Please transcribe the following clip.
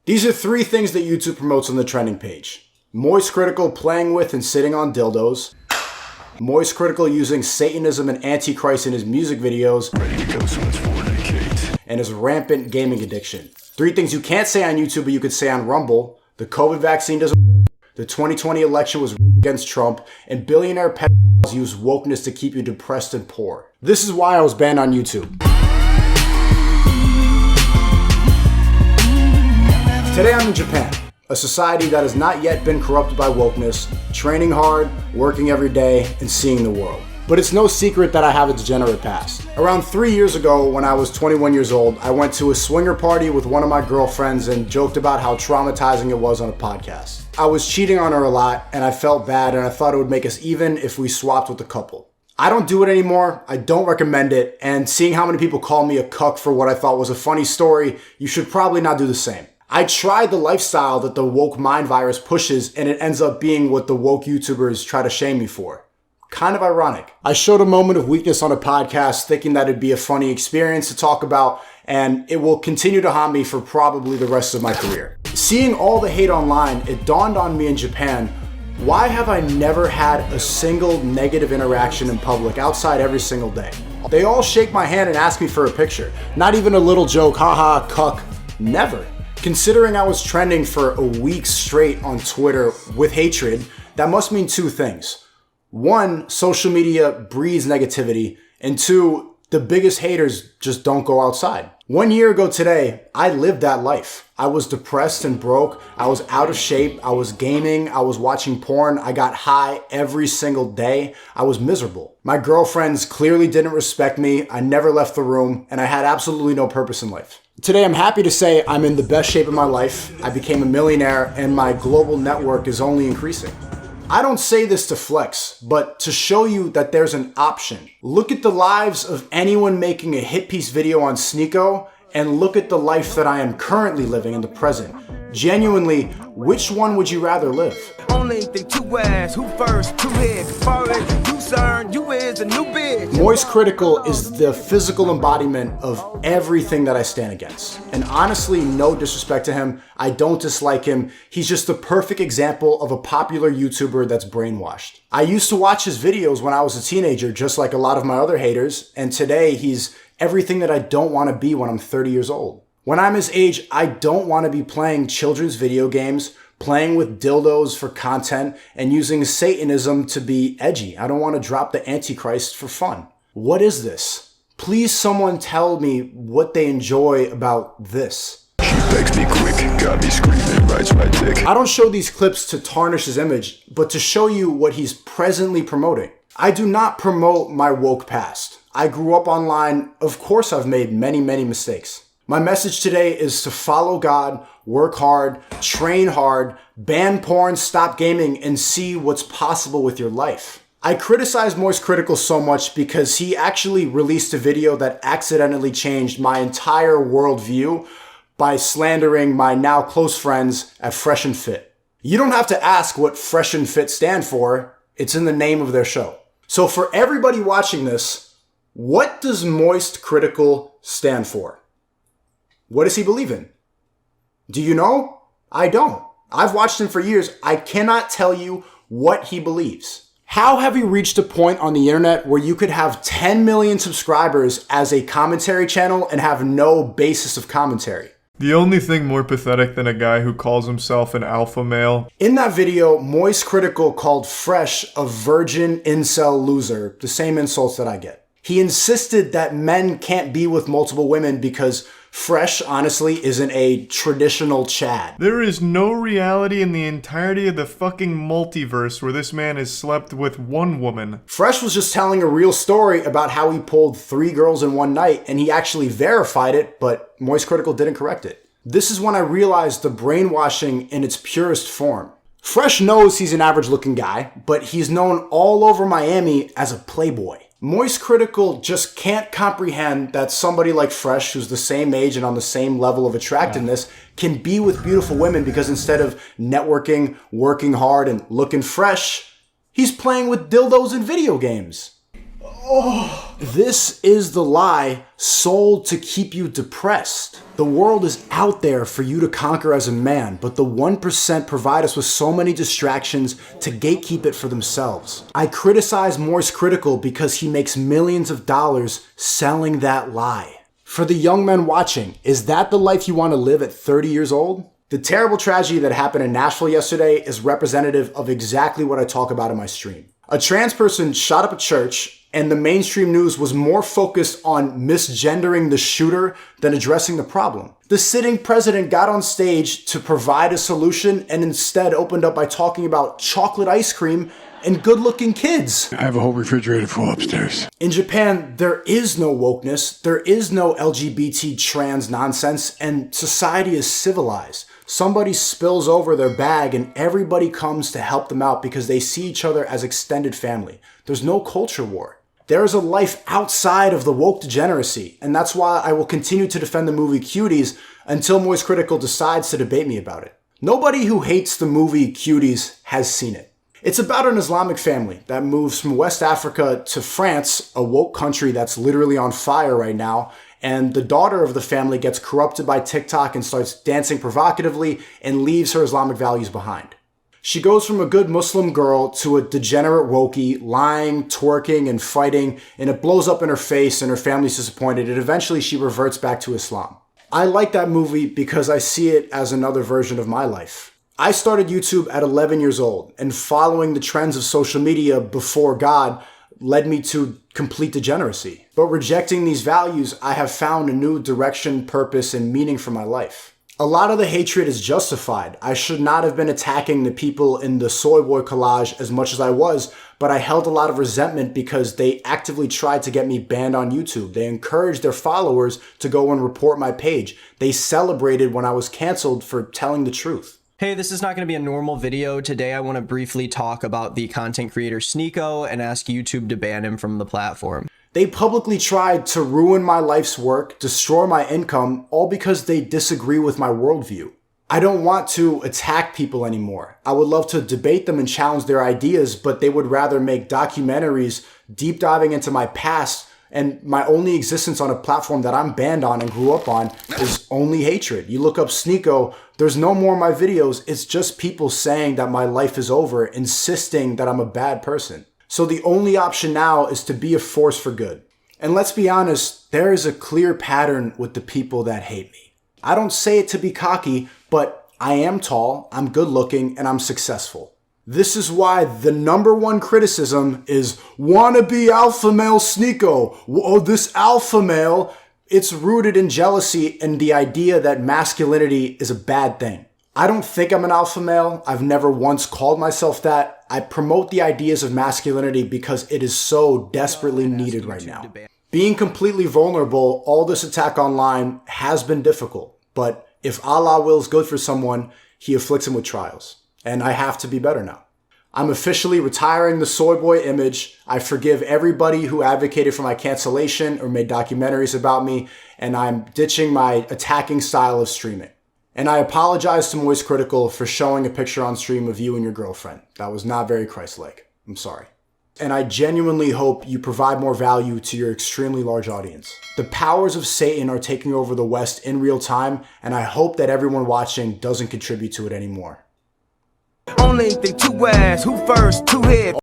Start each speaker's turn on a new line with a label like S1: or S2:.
S1: These are 3 things that YouTube promotes on the trending page. Moistcritical playing with and sitting on dildos. Moistcritical using Satanism and Antichrist in his music videos.
S2: Ready to go, so let's fornicate.
S1: And his rampant gaming addiction. 3 things you can't say on YouTube but you could say on Rumble. The COVID vaccine doesn't work. The 2020 election was against Trump. And billionaire pedophiles use wokeness to keep you depressed and poor. This is why I was banned on YouTube. Today I'm in Japan, a society that has not yet been corrupted by wokeness, training hard, working every day, and seeing the world. But it's no secret that I have a degenerate past. Around 3 years ago, when I was 21 years old, I went to a swinger party with one of my girlfriends and joked about how traumatizing it was on a podcast. I was cheating on her a lot, and I felt bad, and I thought it would make us even if we swapped with the couple. I don't do it anymore, I don't recommend it, and seeing how many people call me a cuck for what I thought was a funny story, you should probably not do the same. I tried the lifestyle that the woke mind virus pushes, and it ends up being what the woke YouTubers try to shame me for. Kind of ironic. I showed a moment of weakness on a podcast thinking that it'd be a funny experience to talk about, and it will continue to haunt me for probably the rest of my career. Seeing all the hate online, it dawned on me in Japan, why have I never had a single negative interaction in public outside every single day? They all shake my hand and ask me for a picture. Not even a little joke, haha, cuck, never. Considering I was trending for a week straight on Twitter with hatred, that must mean 2 things. 1, social media breeds negativity, and 2, the biggest haters just don't go outside. 1 year ago today, I lived that life. I was depressed and broke, I was out of shape, I was gaming, I was watching porn, I got high every single day, I was miserable. My girlfriends clearly didn't respect me, I never left the room, and I had absolutely no purpose in life. Today, I'm happy to say I'm in the best shape of my life. I became a millionaire and my global network is only increasing. I don't say this to flex, but to show you that there's an option. Look at the lives of anyone making a hit piece video on Sneako and look at the life that I am currently living in the present. Genuinely, which one would you rather live?
S3: Only think 2 ass, who first, 2 head, far as you concerned, you is a new bitch.
S1: Moistcritical is the physical embodiment of everything that I stand against. And honestly, no disrespect to him, I don't dislike him. He's just the perfect example of a popular YouTuber that's brainwashed. I used to watch his videos when I was a teenager, just like a lot of my other haters, and today he's everything that I don't want to be when I'm 30 years old. When I'm his age, I don't want to be playing children's video games, playing with dildos for content, and using Satanism to be edgy. I don't want to drop the Antichrist for fun. What is this? Please someone tell me what they enjoy about this.
S2: She begs me quick, got me screaming, rides my dick.
S1: I don't show these clips to tarnish his image, but to show you what he's presently promoting. I do not promote my woke past. I grew up online. Of course I've made many mistakes. My message today is to follow God, work hard, train hard, ban porn, stop gaming, and see what's possible with your life. I criticize Moistcritical so much because he actually released a video that accidentally changed my entire worldview by slandering my now close friends at Fresh and Fit. You don't have to ask what Fresh and Fit stand for, it's in the name of their show. So for everybody watching this, what does Moistcritical stand for? What does he believe in? Do you know? I don't. I've watched him for years. I cannot tell you what he believes. How have you reached a point on the internet where you could have 10 million subscribers as a commentary channel and have no basis of commentary?
S4: The only thing more pathetic than a guy who calls himself an alpha male.
S1: In that video, Moistcritical called Fresh a virgin incel loser, the same insults that I get. He insisted that men can't be with multiple women because Fresh, honestly, isn't a traditional Chad.
S4: There is no reality in the entirety of the fucking multiverse where this man has slept with 1 woman.
S1: Fresh was just telling a real story about how he pulled 3 girls in one night, and he actually verified it, but Moistcritical didn't correct it. This is when I realized the brainwashing in its purest form. Fresh knows he's an average-looking guy, but he's known all over Miami as a playboy. Moistcritical just can't comprehend that somebody like Fresh, who's the same age and on the same level of attractiveness, can be with beautiful women because instead of networking, working hard, and looking fresh, he's playing with dildos and video games. This is the lie sold to keep you depressed. The world is out there for you to conquer as a man, but the 1% provide us with so many distractions to gatekeep it for themselves. I criticize Moistcritical because he makes millions of dollars selling that lie. For the young men watching, is that the life you want to live at 30 years old? The terrible tragedy that happened in Nashville yesterday is representative of exactly what I talk about in my stream. A trans person shot up a church, and the mainstream news was more focused on misgendering the shooter than addressing the problem. The sitting president got on stage to provide a solution and instead opened up by talking about chocolate ice cream and good-looking kids.
S2: I have a whole refrigerator full upstairs.
S1: In Japan, there is no wokeness, there is no LGBT trans nonsense, and society is civilized. Somebody spills over their bag and everybody comes to help them out because they see each other as extended family. There's no culture war. There is a life outside of the woke degeneracy, and that's why I will continue to defend the movie Cuties until Moistcritical decides to debate me about it. Nobody who hates the movie Cuties has seen it. It's about an Islamic family that moves from West Africa to France, a woke country that's literally on fire right now, and the daughter of the family gets corrupted by TikTok and starts dancing provocatively and leaves her Islamic values behind. She goes from a good Muslim girl to a degenerate wokey, lying, twerking, and fighting, and it blows up in her face and her family's disappointed, and eventually she reverts back to Islam. I like that movie because I see it as another version of my life. I started YouTube at 11 years old, and following the trends of social media before God led me to complete degeneracy. But rejecting these values, I have found a new direction, purpose, and meaning for my life. A lot of the hatred is justified. I should not have been attacking the people in the soy boy collage as much as I was, but I held a lot of resentment because they actively tried to get me banned on YouTube. They encouraged their followers to go and report my page. They celebrated when I was canceled for telling the truth.
S5: Hey, this is not going to be a normal video. Today I want to briefly talk about the content creator SNEAKO and ask YouTube to ban him from the platform.
S1: They publicly tried to ruin my life's work, destroy my income, all because they disagree with my worldview. I don't want to attack people anymore. I would love to debate them and challenge their ideas, but they would rather make documentaries deep diving into my past, and my only existence on a platform that I'm banned on and grew up on is only hatred. You look up SNEAKO, there's no more of my videos. It's just people saying that my life is over, insisting that I'm a bad person. So the only option now is to be a force for good. And let's be honest, there is a clear pattern with the people that hate me. I don't say it to be cocky, but I am tall, I'm good looking, and I'm successful. This is why the #1 criticism is wannabe alpha male SNEAKO. Oh, this alpha male. It's rooted in jealousy and the idea that masculinity is a bad thing. I don't think I'm an alpha male. I've never once called myself that. I promote the ideas of masculinity because it is so desperately needed right now. Being completely vulnerable, all this attack online has been difficult. But if Allah wills good for someone, he afflicts him with trials. And I have to be better now. I'm officially retiring the soy boy image. I forgive everybody who advocated for my cancellation or made documentaries about me, and I'm ditching my attacking style of streaming. And I apologize to Moistcritical for showing a picture on stream of you and your girlfriend. That was not very Christ-like. I'm sorry. And I genuinely hope you provide more value to your extremely large audience. The powers of Satan are taking over the West in real time, and I hope that everyone watching doesn't contribute to it anymore.
S3: Only thing two ass, who first, two head.